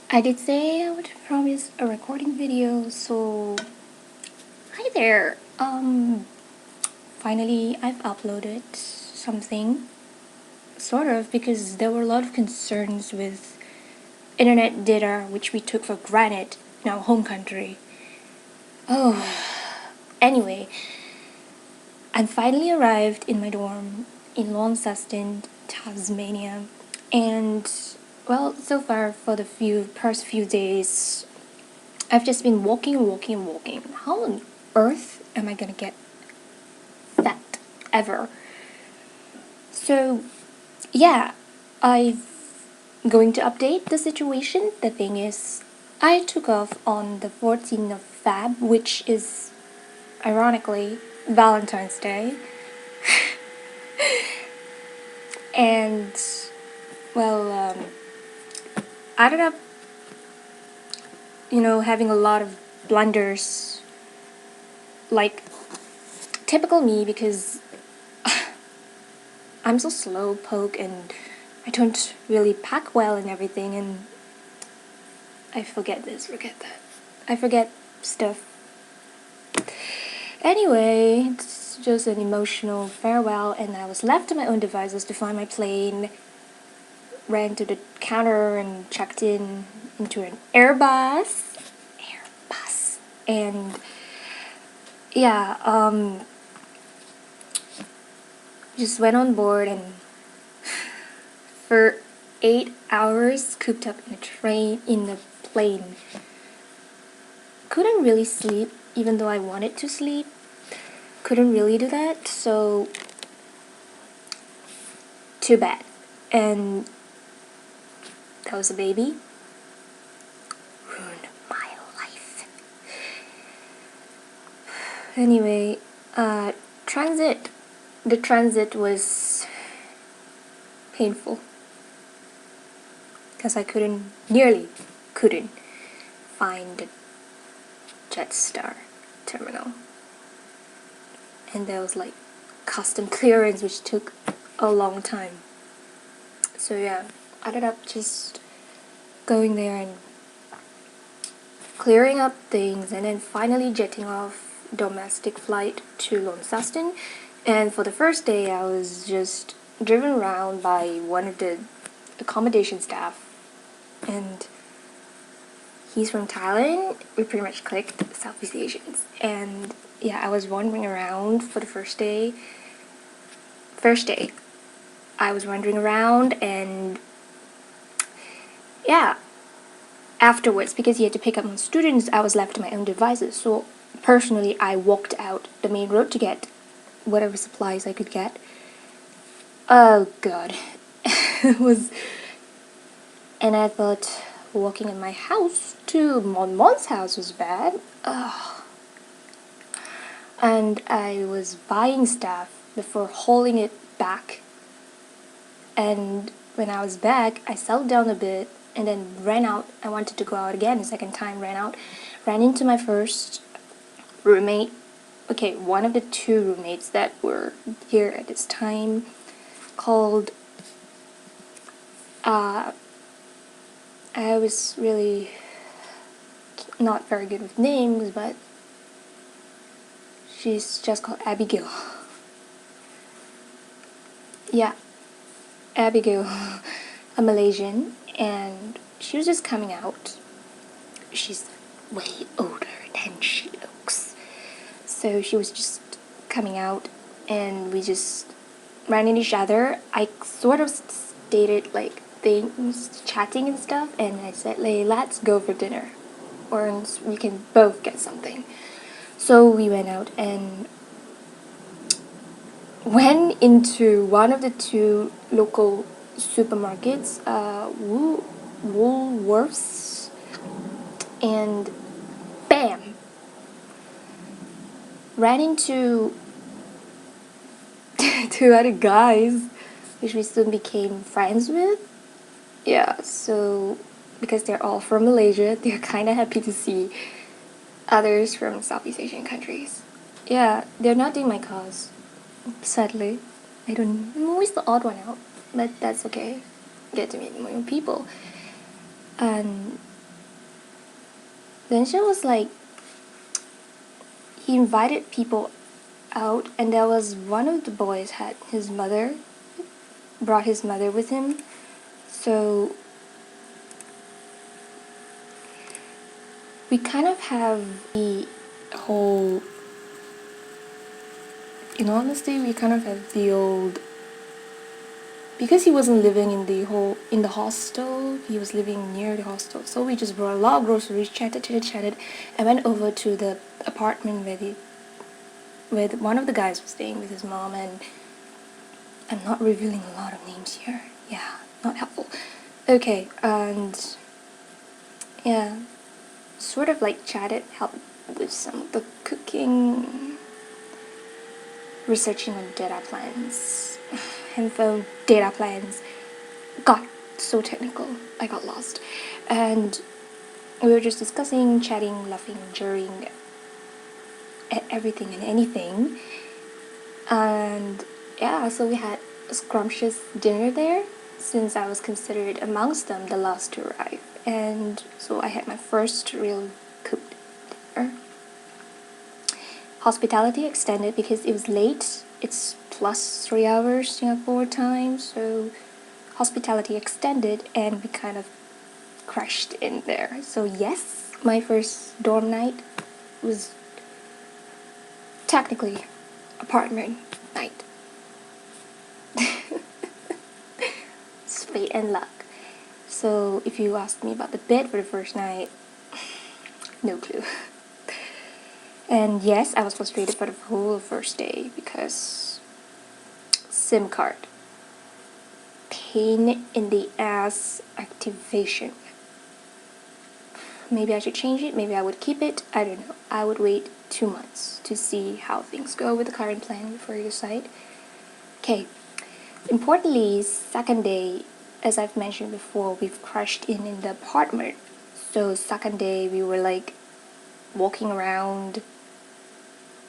I did say I would promise a recording video, so hi there. Finally I've uploaded something, sort of, because there were a lot of concerns with internet data which we took for granted in our home country. Oh, anyway, I finally arrived in my dorm in Launceston, Tasmania, and well, so far for the past few days, I've just been walking and walking and walking. How on earth am I gonna get fat ever? So, yeah, I'm going to update the situation. The thing is, I took off on the 14th of Feb, which is ironically Valentine's Day. And, well, I ended up, having a lot of blunders, like typical me, because I'm so slow poke and I don't really pack well and everything, and I forget this, forget that. I forget stuff. Anyway, it's just an emotional farewell, and I was left to my own devices to find my plane. Ran to the counter and checked into an Airbus. And yeah, just went on board, and for 8 hours cooped up in the plane. Couldn't really sleep, even though I wanted to sleep. Couldn't really do that, so too bad. And that was a baby. Ruined my life. Anyway, transit. The transit was painful because I nearly couldn't find the Jetstar terminal. And there was like custom clearance, which took a long time. So yeah, I ended up just going there and clearing up things, and then finally jetting off domestic flight to Launceston. And for the first day, I was just driven around by one of the accommodation staff, and he's from Thailand. We pretty much clicked, Southeast Asians. And yeah, I was wandering around for the first day. I was wandering around, and yeah, afterwards, because he had to pick up more students, I was left to my own devices. So personally, I walked out the main road to get whatever supplies I could get. Oh god. It was, and I thought walking in my house to Mon's house was bad. Ugh. And I was buying stuff before hauling it back. And when I was back, I settled down a bit and then ran out. I wanted to go out again, the second time, ran into my first roommate. Okay, one of the two roommates that were here at this time, called, I was really not very good with names, but she's just called Abigail. Yeah, Abigail, a Malaysian, and she was just coming out. She's way older than she looks. So she was just coming out, and we just ran into each other. I sort of stated like things, chatting and stuff, and I said, like, let's go for dinner, or we can both get something. So we went out and went into one of the two local supermarkets, Woolworths, and bam, ran into two other guys, which we soon became friends with. Yeah, so because they're all from Malaysia, they're kind of happy to see others from Southeast Asian countries. Yeah, they're not doing my cause, sadly. I'm always the odd one out, but that's okay. Get to meet more people. And Then she was like, he invited people out, and there was one of the boys had his mother, brought his mother with him. So we kind of have the whole, in honesty, we kind of have the old, because he wasn't living in the hostel, he was living near the hostel. So we just brought a lot of groceries, chatted, and went over to the apartment where one of the guys was staying with his mom. And I'm not revealing a lot of names here. Yeah, not helpful. Okay, and yeah, sort of like chatted, helped with some of the cooking, researching on data plans, handphone data plans. Got so technical, I got lost. And we were just discussing, chatting, laughing, jeering at everything and anything. And yeah, so we had a scrumptious dinner there, since I was considered amongst them the last to arrive. And so I had my first real cooked dinner. Hospitality extended because it was late. It's plus 3 hours Singapore time, so hospitality extended and we kind of crashed in there. So yes, my first dorm night was technically apartment night. It's fate and luck. So if you ask me about the bed for the first night, no clue. And yes, I was frustrated for the whole first day because SIM card. Pain in the ass activation. Maybe I should change it, maybe I would keep it, I don't know. I would wait 2 months to see how things go with the current plan before you decide. Okay, importantly, second day, as I've mentioned before, we've crashed in the apartment. So second day, we were like walking around,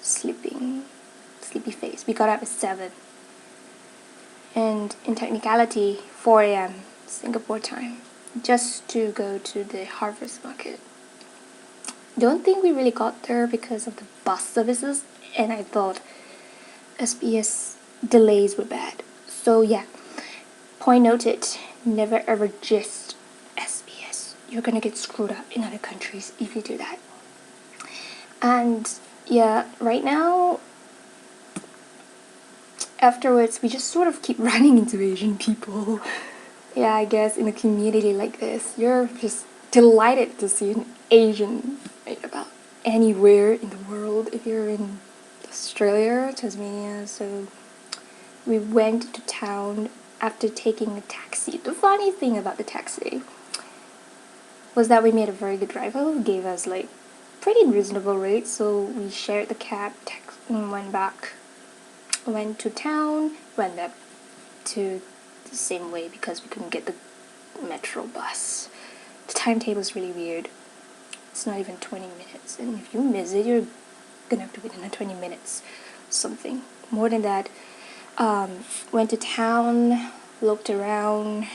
sleepy face. We got up at 7. And in technicality, 4 a.m. Singapore time, just to go to the harvest market. Don't think we really got there because of the bus services, and I thought SBS delays were bad. So yeah, point noted, never ever just SBS. You're gonna get screwed up in other countries if you do that. And yeah, right now, afterwards, we just sort of keep running into Asian people. Yeah, I guess in a community like this, you're just delighted to see an Asian right about anywhere in the world. If you're in Australia, Tasmania, so we went to town after taking a taxi. The funny thing about the taxi was that we met a very good driver who gave us like pretty reasonable rates, so we shared the cab, and went back. Went to town, went back to the same way because we couldn't get the metro bus. The timetable is really weird. It's not even 20 minutes, and if you miss it, you're gonna have to wait another 20 minutes, something more than that. Went to town, looked around,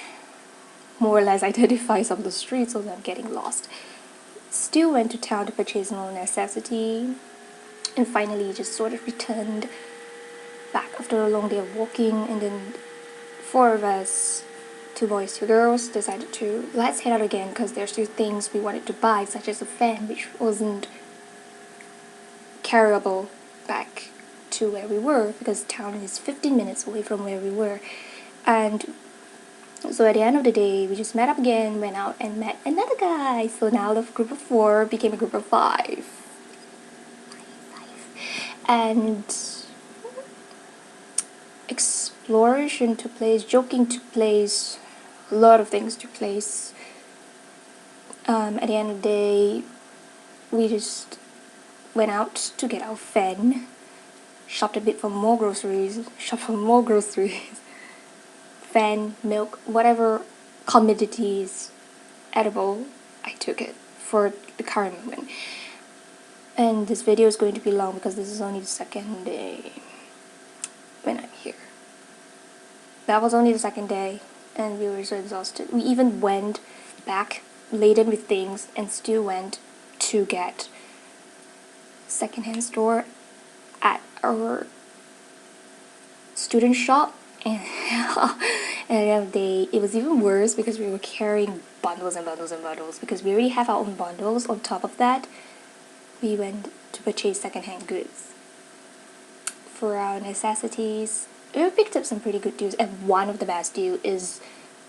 more or less identified some of the streets so that I'm getting lost. Still went to town to purchase more necessity, and finally just sort of returned back after a long day of walking. And then 4 of us, 2 boys, 2 girls, decided to let's head out again because there's 2 things we wanted to buy, such as a fan, which wasn't carryable back to where we were because town is 15 minutes away from where we were. And so at the end of the day, we just met up again, went out and met another guy. So now the group of 4 became a group of 5. And exploration took place, joking took place, a lot of things took place. At the end of the day, we just went out to get our fan, shopped a bit for more groceries, fan, milk, whatever commodities edible, I took it for the current moment. And this video is going to be long because this is only the second day when I'm here. That was only the second day and we were so exhausted. We even went back laden with things and still went to get secondhand store at our student shop, and at the end of the day it was even worse because we were carrying bundles and bundles and bundles because we already have our own bundles. On top of that, we went to purchase secondhand goods for our necessities. We picked up some pretty good deals, and one of the best deal is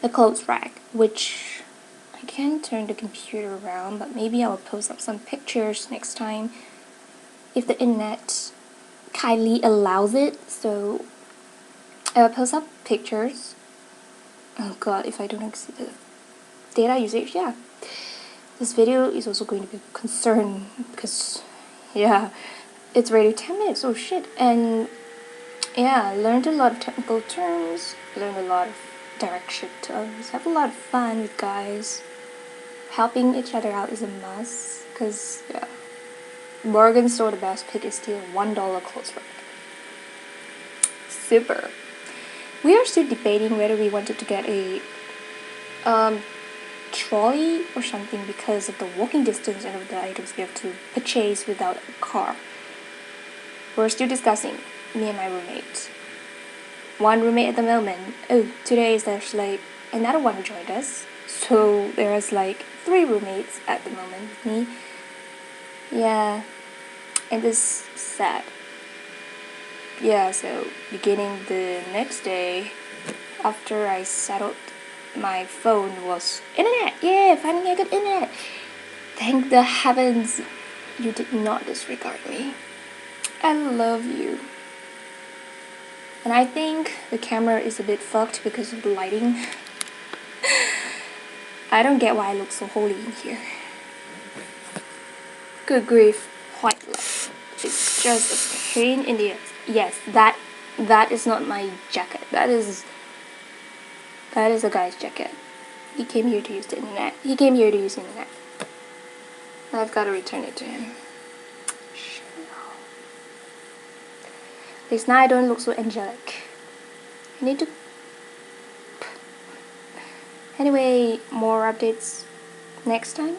the clothes rack, which I can't turn the computer around, but maybe I'll post up some pictures next time if the internet kindly allows it. So I'll post up pictures. Oh god, if I don't exceed the data usage, yeah. This video is also going to be a concern because, yeah, it's already 10 minutes, oh shit. And yeah, learned a lot of technical terms, learned a lot of direction terms, have a lot of fun with guys. Helping each other out is a must, because, yeah, Morgan store the best pick is still $1 clothes rack. Super. We are still debating whether we wanted to get a trolley or something because of the walking distance and of the items we have to purchase without a car. We're still discussing, me and my roommate. One roommate at the moment. Oh, today is actually another one who joined us. So there's like 3 roommates at the moment with me. Yeah, and it's sad. Yeah, so beginning the next day, after I settled my phone was internet. Yeah, finally I got internet. Thank the heavens you did not disregard me. I love you. And I think the camera is a bit fucked because of the lighting. I don't get why I look so holy in here. Good grief, white light. It's just a pain in the ass. Yes, that is not my jacket. That is a guy's jacket. He came here to use the internet. He came here to use the internet. I've got to return it to him. At least now I don't look so angelic. I need to... Anyway, more updates next time.